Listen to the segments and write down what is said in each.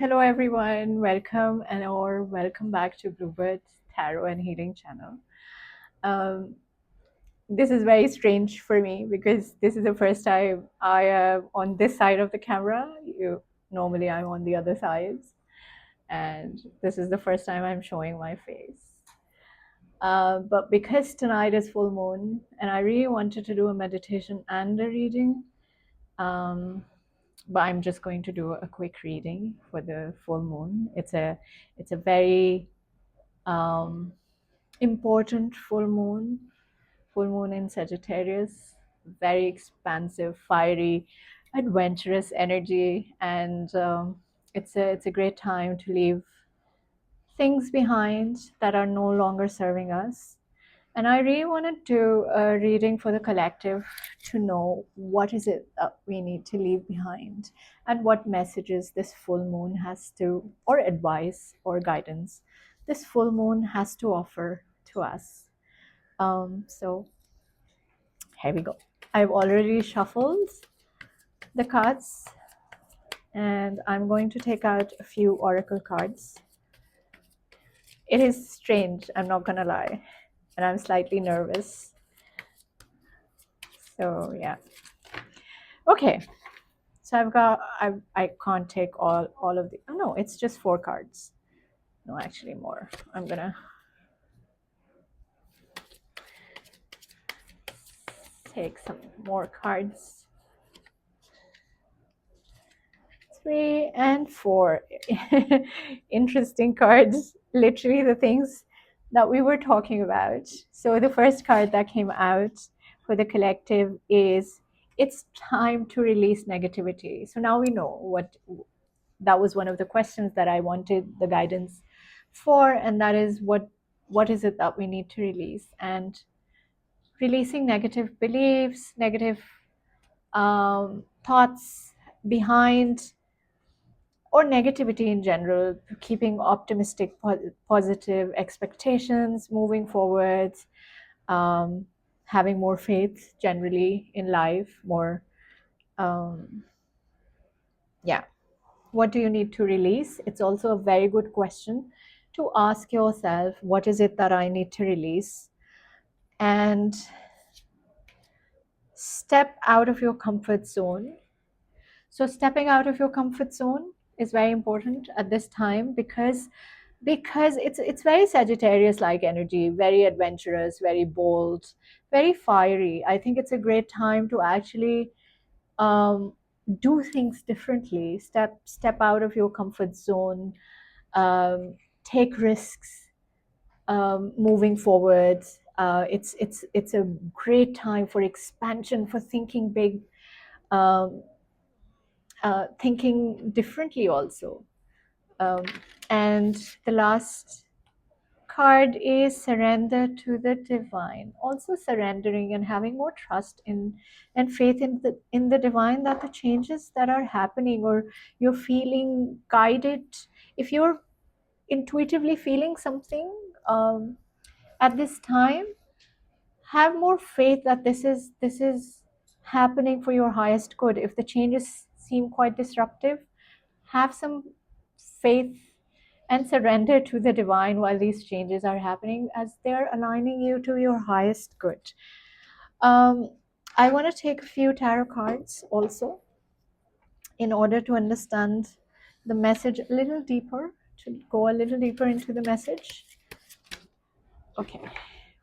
Hello everyone, welcome back to Bluebird's Tarot and Healing channel. Um, this is very strange for me because this is the first time I am on this side of the camera. Normally I'm on the other sides, and this is the first time I'm showing my face. But because tonight is full moon, and I really wanted to do a meditation and a reading, um, but I'm just going to do a quick reading for the full moon. It's a very important full moon in Sagittarius, very expansive, fiery, adventurous energy, and it's a great time to leave things behind that are no longer serving us. And I really want to do a reading for the collective to know what is it that we need to leave behind and what messages this full moon has to, or advice or guidance, this full moon has to offer to us. So here we go. I've already shuffled the cards and I'm going to take out a few oracle cards. It is strange, I'm not gonna lie, and I'm slightly nervous. So yeah. Okay. So I can't take all of the, oh no, it's just 4 cards. No, actually more. I'm gonna take some more cards. 3 and 4. Interesting cards. Literally the things that we were talking about. So the first card that came out for the collective is it's time to release negativity. So now we know what that was one of the questions that I wanted the guidance for, and that is what is it that we need to release, and releasing negative beliefs, negative thoughts behind, or negativity in general, keeping optimistic, positive expectations, moving forwards, having more faith generally in life, more, yeah. What do you need to release? It's also a very good question to ask yourself, what is it that I need to release? And step out of your comfort zone. So stepping out of your comfort zone is very important at this time because it's very Sagittarius like energy, very adventurous, very bold, very fiery. I think it's a great time to actually do things differently. Step out of your comfort zone, take risks, moving forward. It's a great time for expansion, for thinking big, um, thinking differently also. Um, and the last card is surrender to the divine. Also surrendering and having more trust in and faith in the divine, that the changes that are happening, or you're feeling guided, if you're intuitively feeling something at this time, have more faith that this is happening for your highest good. If the changes seem quite disruptive, have some faith and surrender to the divine while these changes are happening, as they're aligning you to your highest good. I want to take a few tarot cards also in order to understand the message a little deeper, to go a little deeper into the message. Okay.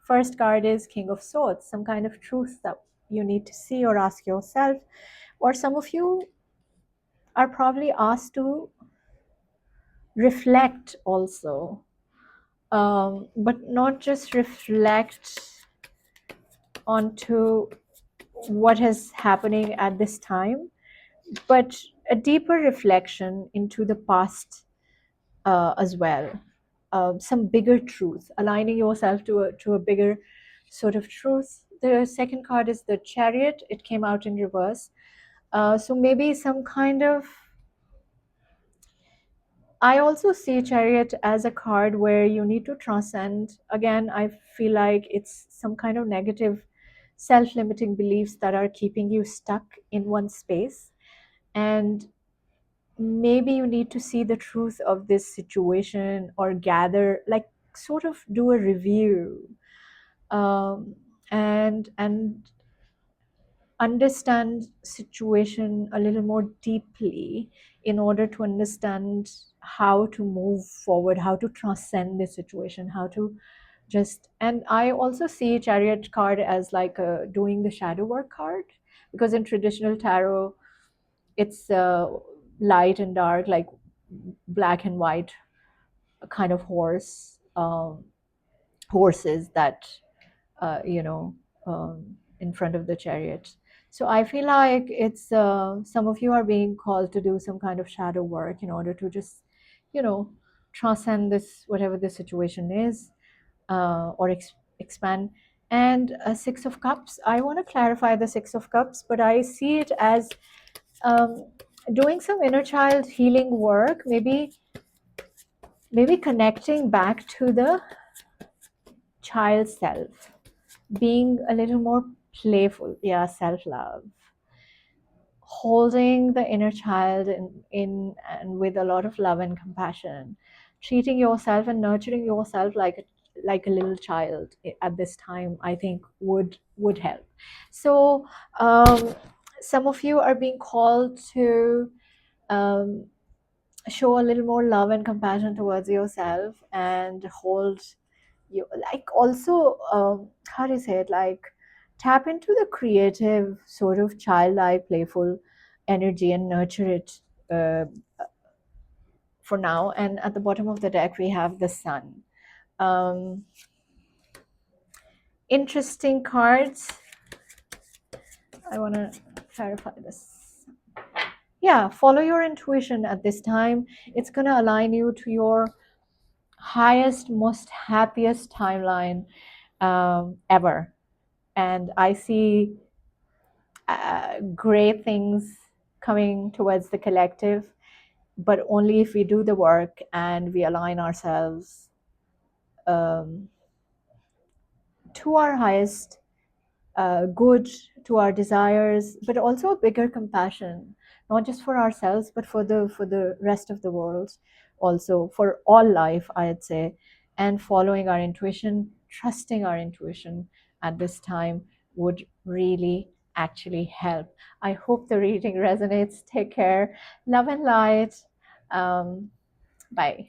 First card is King of Swords, some kind of truth that you need to see or ask yourself, or some of you are probably asked to reflect also, but not just reflect onto what is happening at this time, but a deeper reflection into the past as well. Some bigger truth, aligning yourself to a bigger sort of truth. The second card is the Chariot. It came out in reverse. So maybe some kind of, I also see Chariot as a card where you need to transcend. Again, I feel like it's some kind of negative self-limiting beliefs that are keeping you stuck in one space. And maybe you need to see the truth of this situation, or gather, like, sort of do a review, um, and understand situation a little more deeply, in order to understand how to move forward, how to transcend this situation, how to just. And I also see chariot card as like a doing the shadow work card, because in traditional tarot it's light and dark, like black and white kind of horses that you know, in front of the chariot. So I feel like it's some of you are being called to do some kind of shadow work in order to just, you know, transcend this, whatever the situation is, or expand. And a Six of Cups, I want to clarify the Six of Cups, but I see it as um, doing some inner child healing work, maybe connecting back to the child self, being a little more playful. Yeah, self love, holding the inner child in and with a lot of love and compassion, treating yourself and nurturing yourself like a little child at this time, I think would help. So um, some of you are being called to um, show a little more love and compassion towards yourself, and hold you, like, also how do you say it, like, tap into the creative sort of childlike playful energy and nurture it uh, for now. And at the bottom of the deck we have the sun. um, Interesting cards. I want to clarify this. Yeah, follow your intuition at this time. It's going to align you to your highest, most happiest timeline ever. And I see great things coming towards the collective, but only if we do the work and we align ourselves um, to our highest good, to our desires, but also a bigger compassion, not just for ourselves, but for the rest of the world, also for all life, I'd say. And following our intuition, trusting our intuition at this time would really actually help. I hope the reading resonates. Take care. Love and light. Bye.